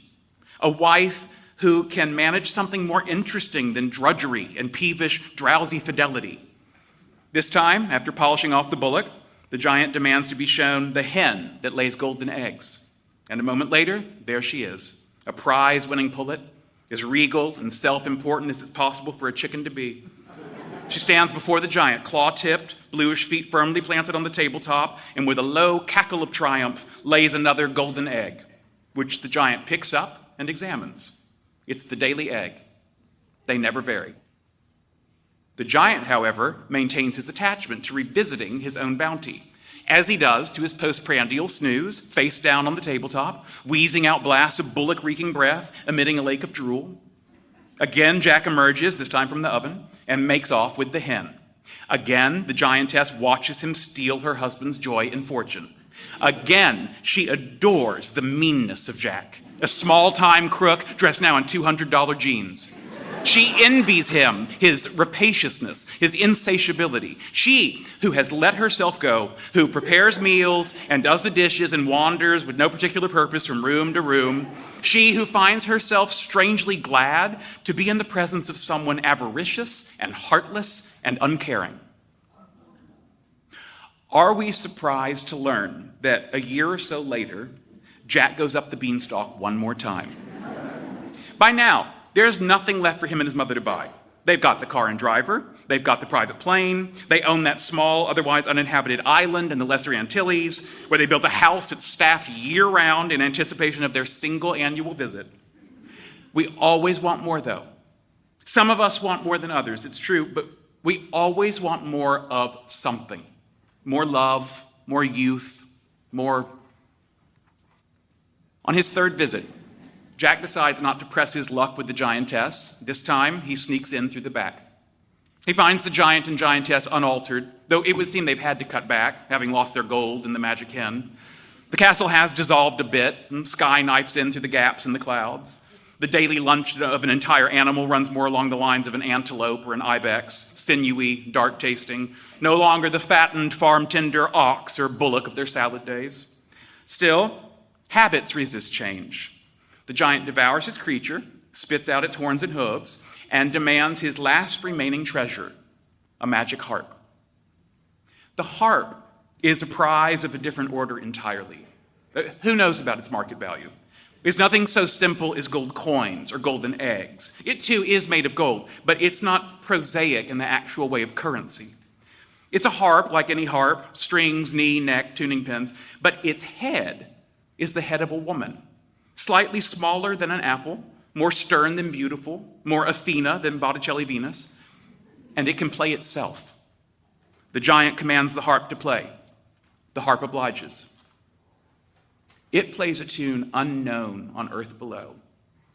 a wife who can manage something more interesting than drudgery and peevish, drowsy fidelity. This time, after polishing off the bullock, the giant demands to be shown the hen that lays golden eggs. And a moment later, there she is, a prize-winning pullet, as regal and self-important as it's possible for a chicken to be. She stands before the giant, claw-tipped, bluish feet firmly planted on the tabletop, and with a low cackle of triumph, lays another golden egg, which the giant picks up and examines. It's the daily egg. They never vary. The giant, however, maintains his attachment to revisiting his own bounty, as he does to his postprandial snooze, face down on the tabletop, wheezing out blasts of bullock-reeking breath, emitting a lake of drool. Again, Jack emerges, this time from the oven, and makes off with the hen. Again, the giantess watches him steal her husband's joy and fortune. Again, she adores the meanness of Jack, a small-time crook dressed now in $200 jeans. She envies him, his rapaciousness, his insatiability. She, who has let herself go, who prepares meals and does the dishes and wanders with no particular purpose from room to room. She who finds herself strangely glad to be in the presence of someone avaricious and heartless and uncaring. Are we surprised to learn that a year or so later, Jack goes up the beanstalk one more time? By now, there's nothing left for him and his mother to buy. They've got the car and driver. They've got the private plane. They own that small, otherwise uninhabited island in the Lesser Antilles, where they built a house that's staffed year-round in anticipation of their single annual visit. We always want more, though. Some of us want more than others, it's true, but we always want more of something. More love, more youth, more. On his third visit, Jack decides not to press his luck with the giantess. This time, he sneaks in through the back. He finds the giant and giantess unaltered, though it would seem they've had to cut back, having lost their gold in the magic hen. The castle has dissolved a bit, and sky knifes in through the gaps in the clouds. The daily lunch of an entire animal runs more along the lines of an antelope or an ibex, sinewy, dark-tasting, no longer the fattened, farm-tender ox or bullock of their salad days. Still, habits resist change. The giant devours his creature, spits out its horns and hooves, and demands his last remaining treasure, a magic harp. The harp is a prize of a different order entirely. Who knows about its market value? There's nothing so simple as gold coins or golden eggs. It too is made of gold, but it's not prosaic in the actual way of currency. It's a harp like any harp, strings, knee, neck, tuning pins, but its head is the head of a woman. Slightly smaller than an apple, more stern than beautiful, more Athena than Botticelli Venus, and it can play itself. The giant commands the harp to play. The harp obliges. It plays a tune unknown on earth below,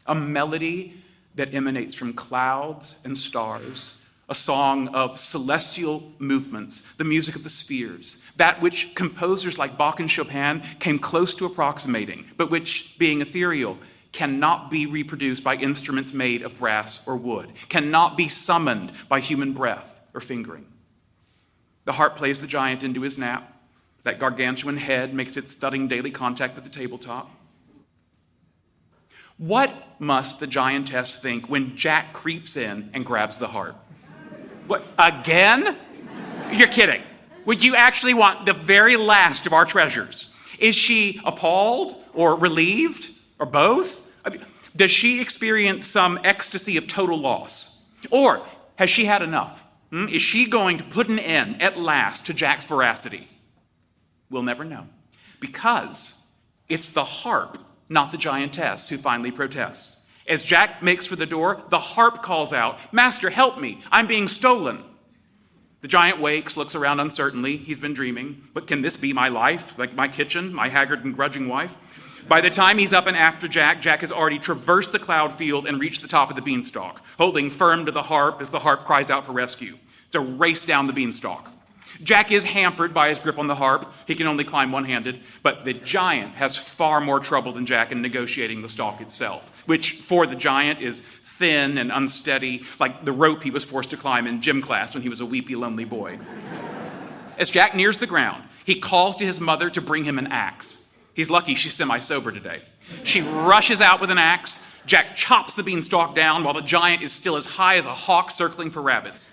a melody that emanates from clouds and stars, a song of celestial movements, the music of the spheres, that which composers like Bach and Chopin came close to approximating, but which, being ethereal, cannot be reproduced by instruments made of brass or wood, cannot be summoned by human breath or fingering. The harp plays the giant into his nap. That gargantuan head makes its thudding daily contact with the tabletop. What must the giantess think when Jack creeps in and grabs the harp? What, again? You're kidding. Would you actually want the very last of our treasures? Is she appalled or relieved or both? I mean, does she experience some ecstasy of total loss? Or has she had enough? Is she going to put an end at last to Jack's voracity? We'll never know. Because it's the harp, not the giantess, who finally protests. As Jack makes for the door, the harp calls out, "Master, help me, I'm being stolen." The giant wakes, looks around uncertainly. He's been dreaming. But can this be my life? Like my kitchen, my haggard and grudging wife? By the time he's up and after Jack, Jack has already traversed the cloud field and reached the top of the beanstalk, holding firm to the harp as the harp cries out for rescue. It's a race down the beanstalk. Jack is hampered by his grip on the harp. He can only climb one-handed, but the giant has far more trouble than Jack in negotiating the stalk itself, which for the giant is thin and unsteady, like the rope he was forced to climb in gym class when he was a weepy, lonely boy. As Jack nears the ground, he calls to his mother to bring him an axe. He's lucky she's semi-sober today. She rushes out with an axe. Jack chops the beanstalk down while the giant is still as high as a hawk circling for rabbits.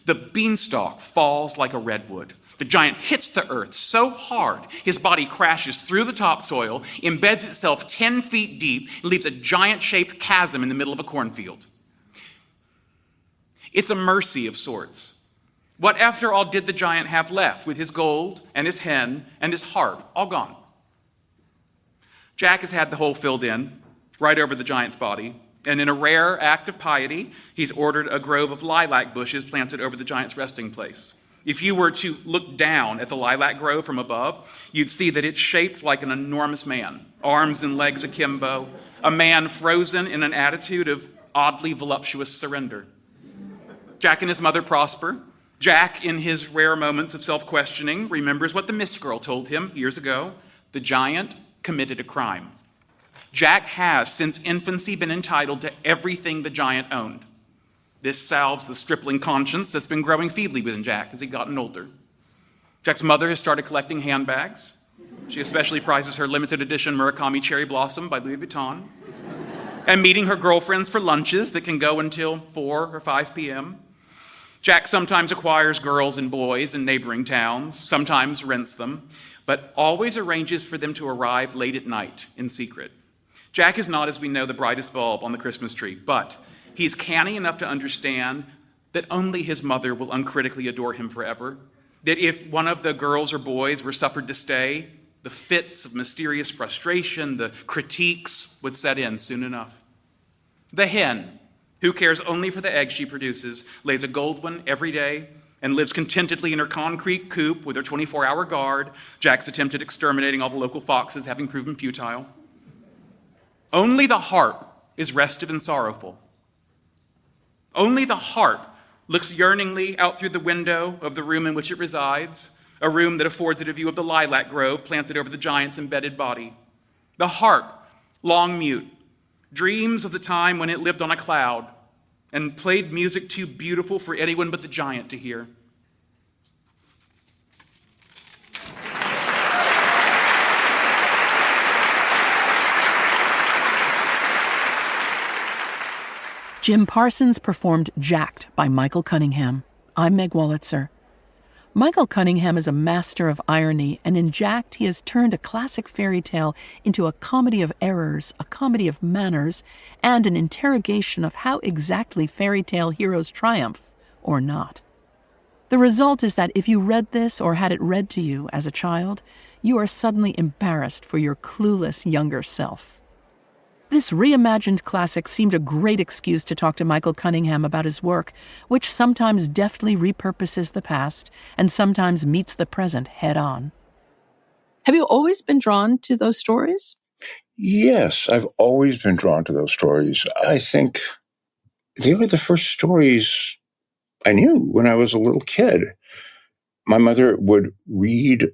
The beanstalk falls like a redwood. The giant hits the earth so hard, his body crashes through the topsoil, embeds itself 10 feet deep, and leaves a giant-shaped chasm in the middle of a cornfield. It's a mercy of sorts. What, after all, did the giant have left with his gold and his hen and his harp, all gone? Jack has had the hole filled in, right over the giant's body, and in a rare act of piety, he's ordered a grove of lilac bushes planted over the giant's resting place. If you were to look down at the lilac grove from above, you'd see that it's shaped like an enormous man, arms and legs akimbo, a man frozen in an attitude of oddly voluptuous surrender. Jack and his mother prosper. Jack, in his rare moments of self-questioning, remembers what the mist girl told him years ago. The giant committed a crime. Jack has, since infancy, been entitled to everything the giant owned. This salves the stripling conscience that's been growing feebly within Jack as he's gotten older. Jack's mother has started collecting handbags. She especially prizes her limited edition Murakami Cherry Blossom by Louis Vuitton. And meeting her girlfriends for lunches that can go until 4 or 5 p.m. Jack sometimes acquires girls and boys in neighboring towns, sometimes rents them, but always arranges for them to arrive late at night in secret. Jack is not, as we know, the brightest bulb on the Christmas tree, but He's canny enough to understand that only his mother will uncritically adore him forever. That if one of the girls or boys were suffered to stay, the fits of mysterious frustration, the critiques would set in soon enough. The hen, who cares only for the eggs she produces, lays a gold one every day and lives contentedly in her concrete coop with her 24-hour guard, Jack's attempt at exterminating all the local foxes having proven futile. Only the heart is restive and sorrowful. Only the heart looks yearningly out through the window of the room in which it resides, a room that affords it a view of the lilac grove planted over the giant's embedded body. The heart, long mute, dreams of the time when it lived on a cloud and played music too beautiful for anyone but the giant to hear. Jim Parsons performed Jacked by Michael Cunningham. I'm Meg Wolitzer. Michael Cunningham is a master of irony, and in Jacked he has turned a classic fairy tale into a comedy of errors, a comedy of manners, and an interrogation of how exactly fairy tale heroes triumph, or not. The result is that if you read this or had it read to you as a child, you are suddenly embarrassed for your clueless younger self. This reimagined classic seemed a great excuse to talk to Michael Cunningham about his work, which sometimes deftly repurposes the past and sometimes meets the present head-on. Have you always been drawn to those stories? Yes, I've always been drawn to those stories. I think they were the first stories I knew when I was a little kid. My mother would read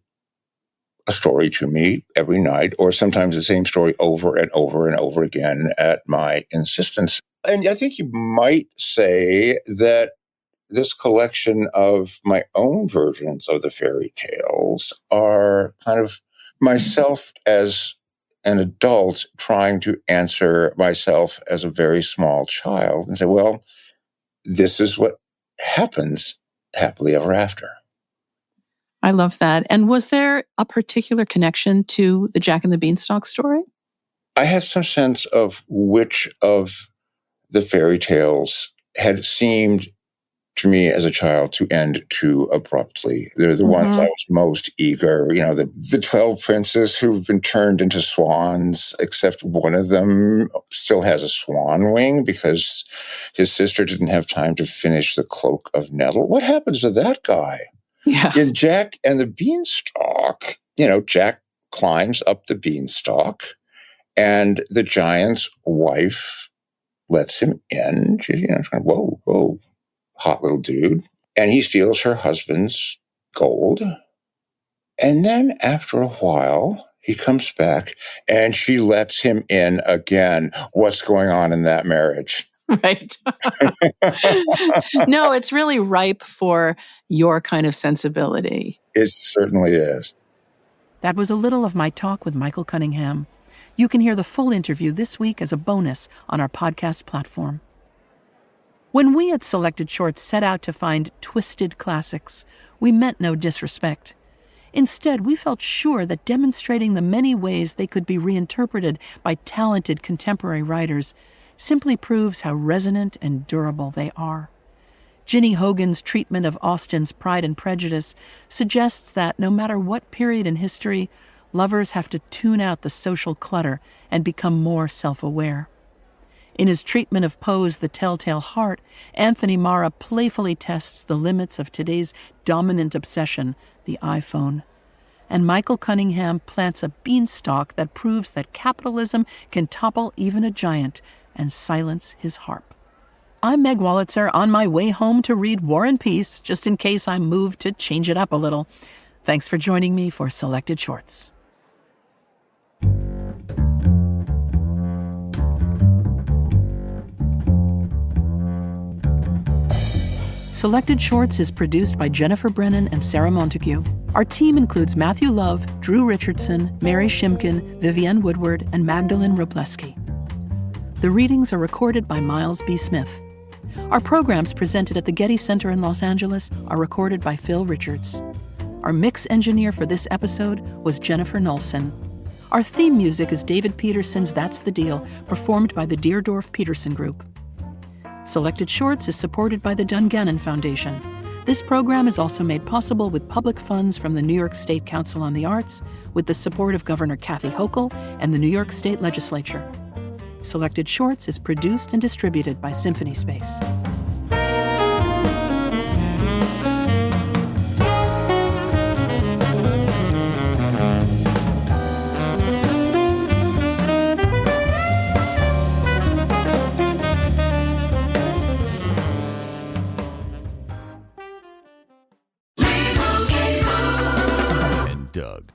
a story to me every night, or sometimes the same story over and over and over again at my insistence. And I think you might say that this collection of my own versions of the fairy tales are kind of myself as an adult trying to answer myself as a very small child and say, well, this is what happens happily ever after. I love that. And was there a particular connection to the Jack and the Beanstalk story? I had some sense of which of the fairy tales had seemed to me as a child to end too abruptly. They're the ones I was most eager, the 12 princes who've been turned into swans, except one of them still has a swan wing because his sister didn't have time to finish the cloak of nettle. What happens to that guy? Yeah. In Jack and the Beanstalk, Jack climbs up the beanstalk and the giant's wife lets him in. She's, kind of, whoa, hot little dude. And he steals her husband's gold. And then after a while, he comes back and she lets him in again. What's going on in that marriage? Right. No, it's really ripe for your kind of sensibility. It certainly is. That was a little of my talk with Michael Cunningham. You can hear the full interview this week as a bonus on our podcast platform. When we at Selected Shorts set out to find twisted classics, we meant no disrespect. Instead, we felt sure that demonstrating the many ways they could be reinterpreted by talented contemporary writers simply proves how resonant and durable they are. Ginny Hogan's treatment of Austen's Pride and Prejudice suggests that no matter what period in history, lovers have to tune out the social clutter and become more self-aware. In his treatment of Poe's The Telltale Heart, Anthony Marra playfully tests the limits of today's dominant obsession, the iPhone. And Michael Cunningham plants a beanstalk that proves that capitalism can topple even a giant and silence his harp. I'm Meg Wolitzer, on my way home to read War and Peace, just in case I'm moved to change it up a little. Thanks for joining me for Selected Shorts. Selected Shorts is produced by Jennifer Brennan and Sarah Montague. Our team includes Matthew Love, Drew Richardson, Mary Shimkin, Vivienne Woodward, and Magdalene Robleski. The readings are recorded by Miles B. Smith. Our programs presented at the Getty Center in Los Angeles are recorded by Phil Richards. Our mix engineer for this episode was Jennifer Nolson. Our theme music is David Peterson's That's the Deal, performed by the Deerdorf Peterson Group. Selected Shorts is supported by the Dungannon Foundation. This program is also made possible with public funds from the New York State Council on the Arts, with the support of Governor Kathy Hochul and the New York State Legislature. Selected Shorts is produced and distributed by Symphony Space.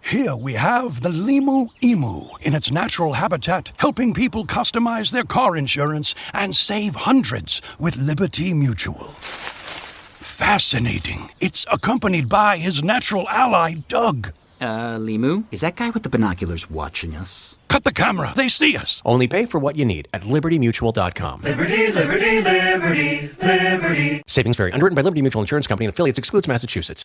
Here we have the Limu Emu in its natural habitat, helping people customize their car insurance and save hundreds with Liberty Mutual. Fascinating. It's accompanied by his natural ally, Doug. Limu? Is that guy with the binoculars watching us? Cut the camera. They see us. Only pay for what you need at libertymutual.com. Liberty, liberty, liberty, liberty. Savings vary. Underwritten by Liberty Mutual Insurance Company and affiliates. Excludes Massachusetts.